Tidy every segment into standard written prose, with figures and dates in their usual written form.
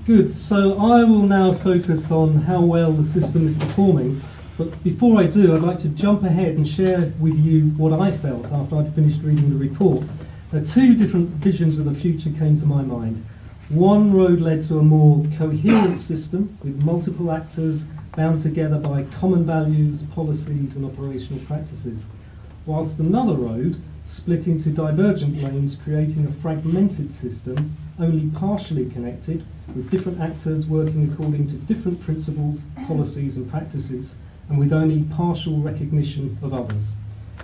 Good, so I will now focus on how well the system is performing, but before I do, I'd like to jump ahead and share with you what I felt after I'd finished reading the report. Two different visions of the future came to my mind. One road led to a more coherent system with multiple actors bound together by common values, policies and operational practices, whilst another road split into divergent lanes, creating a fragmented system only partially connected, with different actors working according to different principles, policies and practices, and with only partial recognition of others.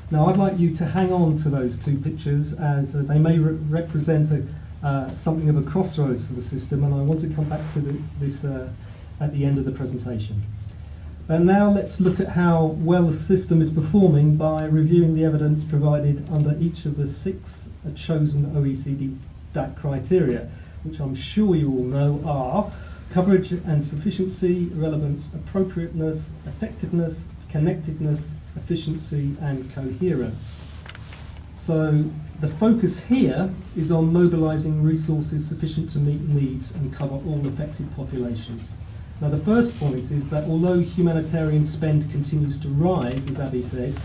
Now I'd like you to hang on to those two pictures, as they may represent something of a crossroads for the system, and I want to come back to this at the end of the presentation. And now let's look at how well the system is performing by reviewing the evidence provided under each of the 6 chosen OECD-DAC criteria, which I'm sure you all know are coverage and sufficiency, relevance, appropriateness, effectiveness, connectedness, efficiency and coherence. So the focus here is on mobilising resources sufficient to meet needs and cover all affected populations. Now the first point is that although humanitarian spend continues to rise, as Abby said,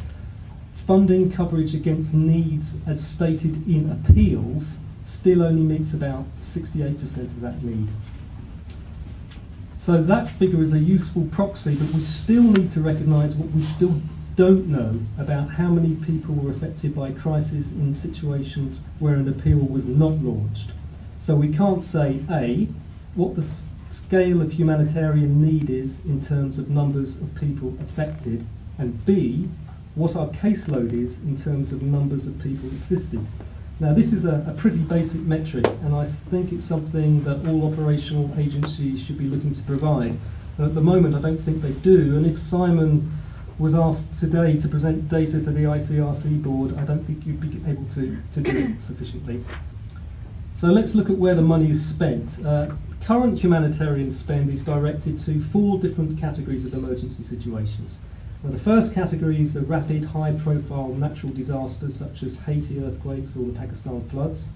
funding coverage against needs as stated in appeals still only meets about 68% of that need. So that figure is a useful proxy, but we still need to recognise what we still don't know about how many people were affected by crisis in situations where an appeal was not launched. So we can't say A, what the scale of humanitarian need is in terms of numbers of people affected, and B, what our caseload is in terms of numbers of people assisted. Now this is a pretty basic metric, and I think it's something that all operational agencies should be looking to provide. And at the moment I don't think they do, and if Simon was asked today to present data to the ICRC board, I don't think you'd be able to do it sufficiently. So let's look at where the money is spent. Current humanitarian spend is directed to 4 different categories of emergency situations. Now, the first category is the rapid, high-profile natural disasters such as Haiti earthquakes or the Pakistan floods.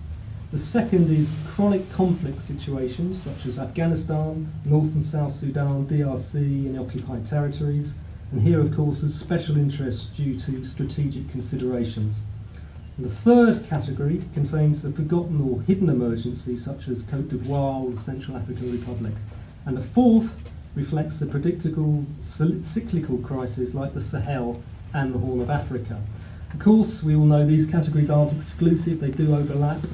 The second is chronic conflict situations such as Afghanistan, North and South Sudan, DRC and occupied territories. And here, of course, is special interest due to strategic considerations. And the third category contains the forgotten or hidden emergencies such as Côte d'Ivoire or the Central African Republic. And the fourth reflects the predictable cyclical crises like the Sahel and the Horn of Africa. Of course, we all know these categories aren't exclusive, they do overlap,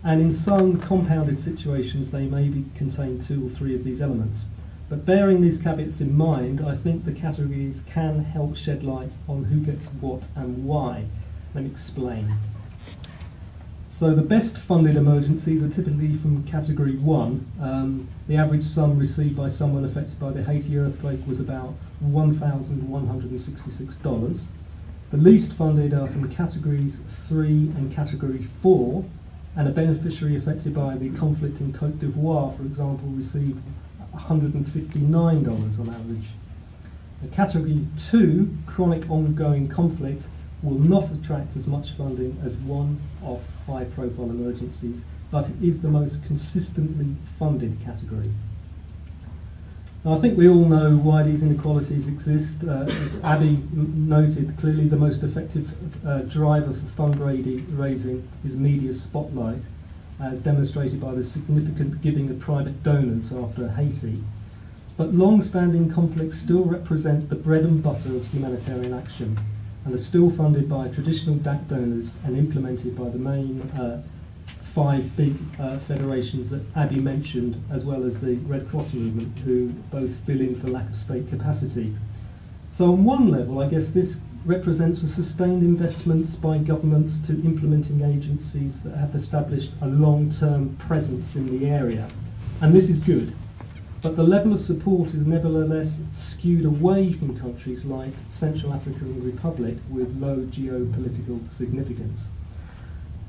and in some compounded situations they may contain 2 or 3 of these elements. But bearing these caveats in mind, I think the categories can help shed light on who gets what and why. Let me explain. So the best funded emergencies are typically from category 1. The average sum received by someone affected by the Haiti earthquake was about $1,166. The least funded are from categories 3 and category 4, and a beneficiary affected by the conflict in Côte d'Ivoire, for example, received $159 on average. The category 2, chronic ongoing conflict, will not attract as much funding as one-off high-profile emergencies, but it is the most consistently funded category. Now, I think we all know why these inequalities exist. As Abby noted, clearly the most effective driver for fundraising is media spotlight, as demonstrated by the significant giving of private donors after Haiti. But long-standing conflicts still represent the bread and butter of humanitarian action, and are still funded by traditional DAC donors and implemented by the main 5 big federations that Abby mentioned, as well as the Red Cross movement, who both fill in for lack of state capacity. So on one level, I guess this represents a sustained investments by governments to implementing agencies that have established a long-term presence in the area. And this is good. But the level of support is nevertheless skewed away from countries like Central African Republic with low geopolitical significance.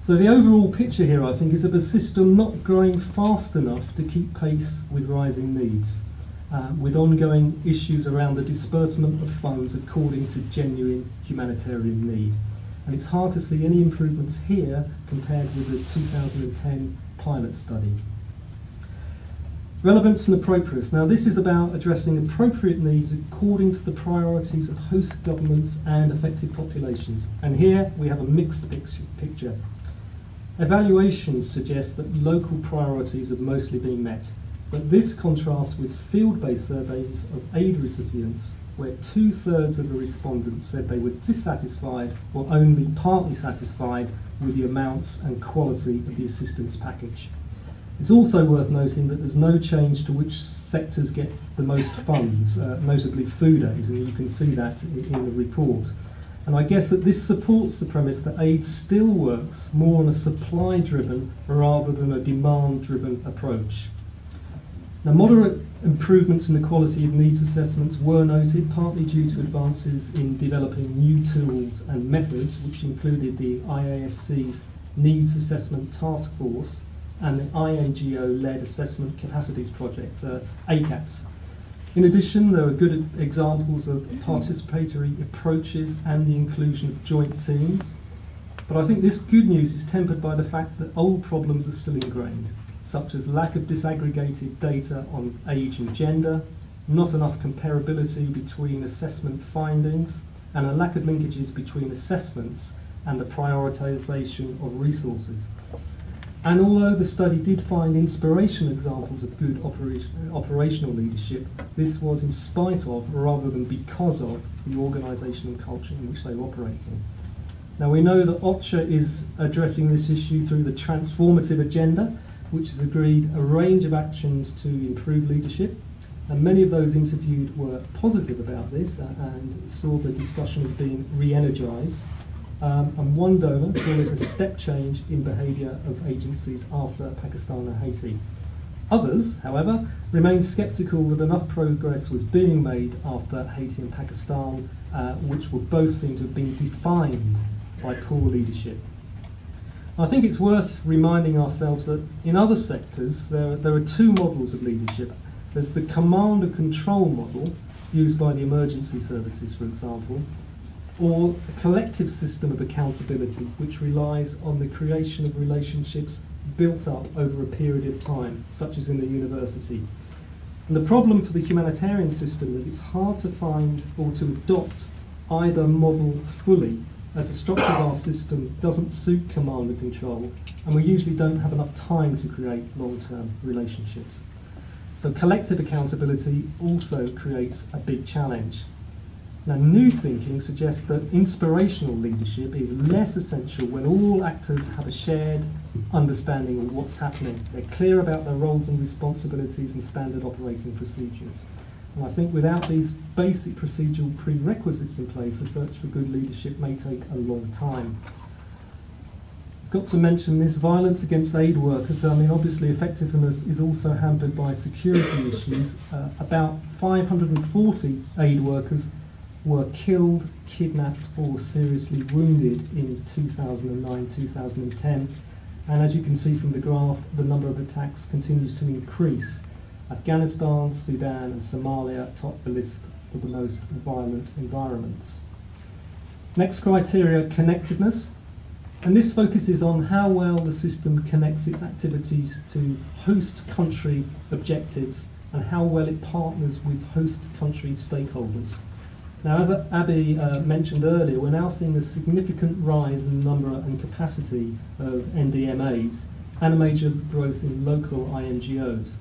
So the overall picture here, I think, is of a system not growing fast enough to keep pace with rising needs, with ongoing issues around the disbursement of funds according to genuine humanitarian need. And it's hard to see any improvements here compared with the 2010 pilot study. Relevance and appropriateness. Now this is about addressing appropriate needs according to the priorities of host governments and affected populations. And here we have a mixed picture. Evaluations suggest that local priorities have mostly been met, but this contrasts with field-based surveys of aid recipients where 2/3 of the respondents said they were dissatisfied or only partly satisfied with the amounts and quality of the assistance package. It's also worth noting that there's no change to which sectors get the most funds, notably food aid, and you can see that in the report. And I guess that this supports the premise that aid still works more on a supply-driven rather than a demand-driven approach. Now, moderate improvements in the quality of needs assessments were noted, partly due to advances in developing new tools and methods, which included the IASC's Needs Assessment Task Force and the INGO-led Assessment Capacities Project, ACAPS. In addition, there are good examples of participatory approaches and the inclusion of joint teams. But I think this good news is tempered by the fact that old problems are still ingrained, such as lack of disaggregated data on age and gender, not enough comparability between assessment findings, and a lack of linkages between assessments and the prioritisation of resources. And although the study did find inspirational examples of good operational leadership, this was in spite of, rather than because of, the organisation and culture in which they were operating. Now we know that OCHA is addressing this issue through the transformative agenda, which has agreed a range of actions to improve leadership. And many of those interviewed were positive about this and saw the discussion as being re-energised. And one donor called it a step change in behaviour of agencies after Pakistan and Haiti. Others, however, remain sceptical that enough progress was being made after Haiti and Pakistan, which would both seem to have been defined by poor leadership. I think it's worth reminding ourselves that in other sectors there are two models of leadership. There's the command and control model, used by the emergency services, for example, or a collective system of accountability which relies on the creation of relationships built up over a period of time, such as in the university. And the problem for the humanitarian system is that it's hard to find or to adopt either model fully, as the structure of our system doesn't suit command and control, and we usually don't have enough time to create long-term relationships. So collective accountability also creates a big challenge. Now, new thinking suggests that inspirational leadership is less essential when all actors have a shared understanding of what's happening. They're clear about their roles and responsibilities and standard operating procedures. And I think without these basic procedural prerequisites in place, the search for good leadership may take a long time. I've got to mention this violence against aid workers. I mean, obviously effectiveness is also hampered by security issues. About 540 aid workers were killed, kidnapped or seriously wounded in 2009-2010, and as you can see from the graph, the number of attacks continues to increase. Afghanistan, Sudan and Somalia top the list for the most violent environments. Next criteria, connectedness, and this focuses on how well the system connects its activities to host country objectives and how well it partners with host country stakeholders. Now, as Abby mentioned earlier, we're now seeing a significant rise in the number and capacity of NDMAs and a major growth in local INGOs.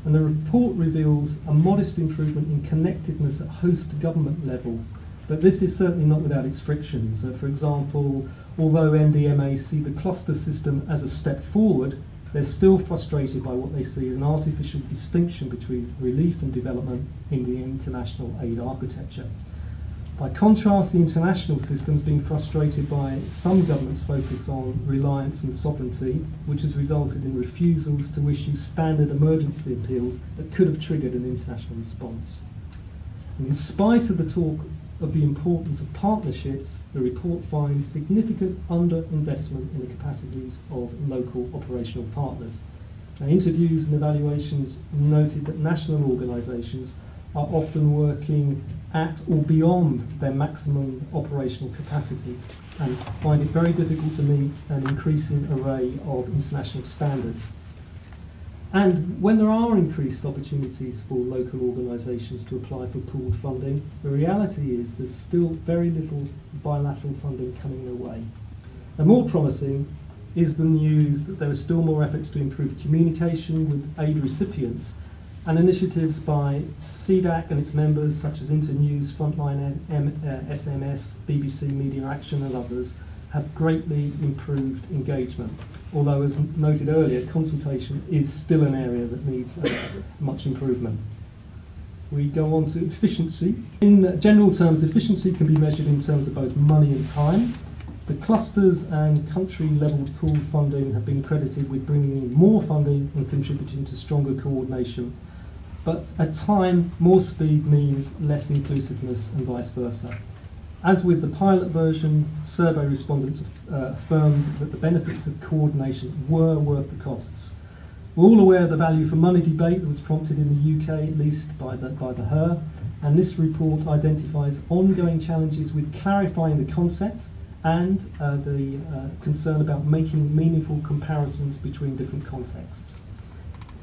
And the report reveals a modest improvement in connectedness at host government level, but this is certainly not without its frictions. For example, although NDMAs see the cluster system as a step forward, they're still frustrated by what they see as an artificial distinction between relief and development in the international aid architecture. By contrast, the international system has been frustrated by some governments' focus on reliance and sovereignty, which has resulted in refusals to issue standard emergency appeals that could have triggered an international response. And in spite of the talk of the importance of partnerships, the report finds significant underinvestment in the capacities of local operational partners. Now, interviews and evaluations noted that national organisations are often working at or beyond their maximum operational capacity and find it very difficult to meet an increasing array of international standards. And when there are increased opportunities for local organisations to apply for pooled funding, the reality is there's still very little bilateral funding coming their way. And more promising is the news that there are still more efforts to improve communication with aid recipients, and initiatives by OECD-DAC and its members such as Internews, Frontline SMS, BBC Media Action and others have greatly improved engagement. Although, as noted earlier, consultation is still an area that needs much improvement. We go on to efficiency. In general terms, efficiency can be measured in terms of both money and time. The clusters and country-levelled pooled funding have been credited with bringing in more funding and contributing to stronger coordination. But at time, more speed means less inclusiveness and vice versa. As with the pilot version, survey respondents affirmed that the benefits of coordination were worth the costs. We're all aware of the value for money debate that was prompted in the UK, at least by the HER, and this report identifies ongoing challenges with clarifying the concept and the concern about making meaningful comparisons between different contexts.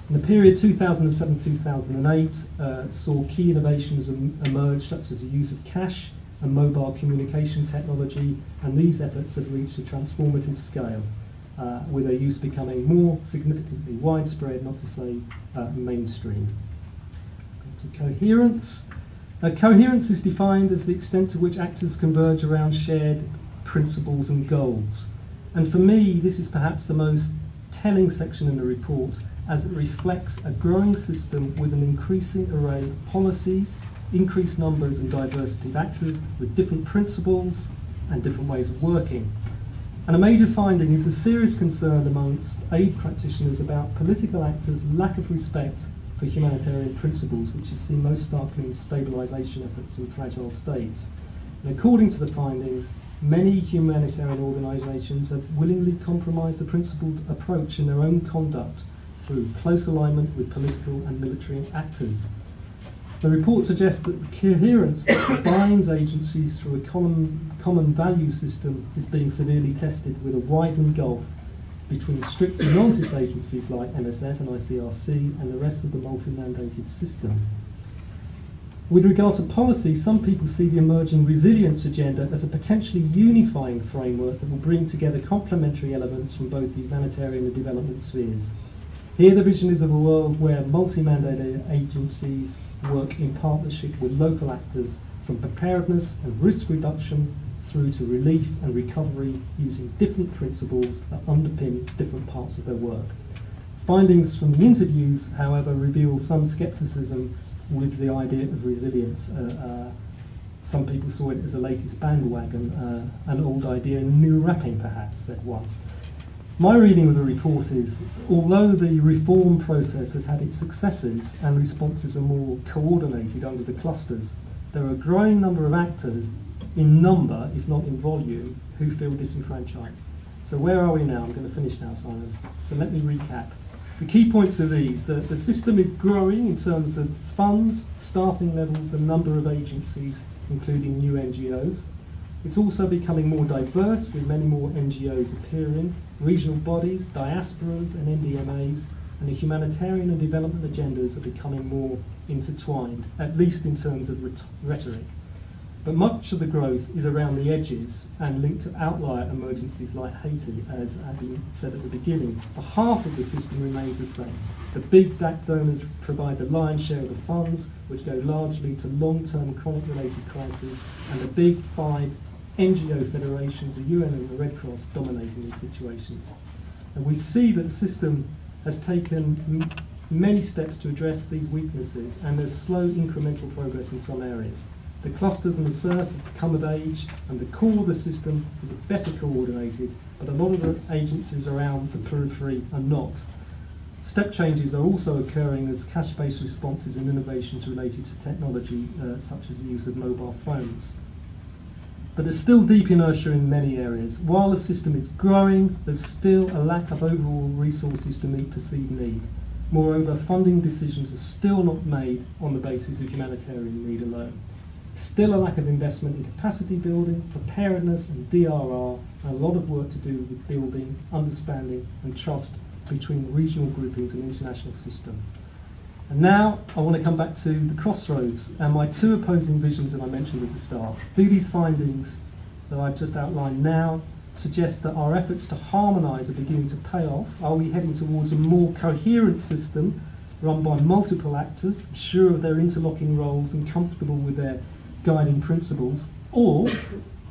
In the period 2007-2008 saw key innovations emerge, such as the use of cash and mobile communication technology, and these efforts have reached a transformative scale, with their use becoming more significantly widespread, not to say mainstream. To coherence. Coherence is defined as the extent to which actors converge around shared principles and goals. And for me, this is perhaps the most telling section in the report, as it reflects a growing system with an increasing array of policies, increased numbers and diversity of actors with different principles and different ways of working. And a major finding is a serious concern amongst aid practitioners about political actors' lack of respect for humanitarian principles, which is seen most starkly in stabilisation efforts in fragile states. And according to the findings, many humanitarian organisations have willingly compromised the principled approach in their own conduct through close alignment with political and military actors. The report suggests that the coherence that binds agencies through a common value system is being severely tested, with a widening gulf between strictly non-TIS agencies like MSF and ICRC and the rest of the multi-mandated system. With regard to policy, some people see the emerging resilience agenda as a potentially unifying framework that will bring together complementary elements from both the humanitarian and development spheres. Here the vision is of a world where multi-mandated agencies work in partnership with local actors, from preparedness and risk reduction through to relief and recovery, using different principles that underpin different parts of their work. Findings from the interviews, however, reveal some scepticism with the idea of resilience. Some people saw it as a latest bandwagon, an old idea in new wrapping perhaps, said one. My reading of the report is, although the reform process has had its successes and responses are more coordinated under the clusters, there are a growing number of actors in number, if not in volume, who feel disenfranchised. So where are we now? I'm going to finish now, Simon. So let me recap. The key points are these: that the system is growing in terms of funds, staffing levels, and number of agencies, including new NGOs. It's also becoming more diverse, with many more NGOs appearing, regional bodies, diasporas and NDMAs, and the humanitarian and development agendas are becoming more intertwined, at least in terms of rhetoric. But much of the growth is around the edges and linked to outlier emergencies like Haiti, as had been said at the beginning. The heart of the system remains the same. The big DAC donors provide the lion's share of the funds, which go largely to long-term chronic-related crises, and the big five NGO federations, the UN and the Red Cross, dominating these situations. And we see that the system has taken many steps to address these weaknesses, and there's slow incremental progress in some areas. The clusters and the SURF have come of age, and the core of the system is better coordinated, but a lot of the agencies around the periphery are not. Step changes are also occurring as cash-based responses and innovations related to technology, such as the use of mobile phones. But there's still deep inertia in many areas. While the system is growing, there's still a lack of overall resources to meet perceived need. Moreover, funding decisions are still not made on the basis of humanitarian need alone. Still a lack of investment in capacity building, preparedness and DRR, and a lot of work to do with building, understanding and trust between regional groupings and international system. And now I want to come back to the crossroads and my two opposing visions that I mentioned at the start. Do these findings that I've just outlined now suggest that our efforts to harmonise are beginning to pay off? Are we heading towards a more coherent system run by multiple actors, sure of their interlocking roles and comfortable with their guiding principles? Or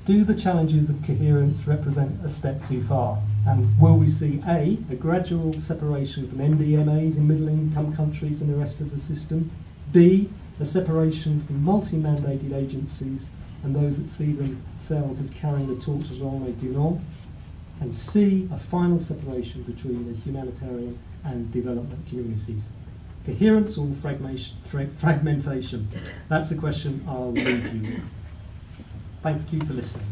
do the challenges of coherence represent a step too far? And will we see A, a gradual separation from MDMAs in middle-income countries and the rest of the system, B, a separation from multi-mandated agencies and those that see themselves as carrying the torch as long as they do not, and C, a final separation between the humanitarian and development communities? Coherence or fragmentation? That's a question I'll leave you with. Thank you for listening.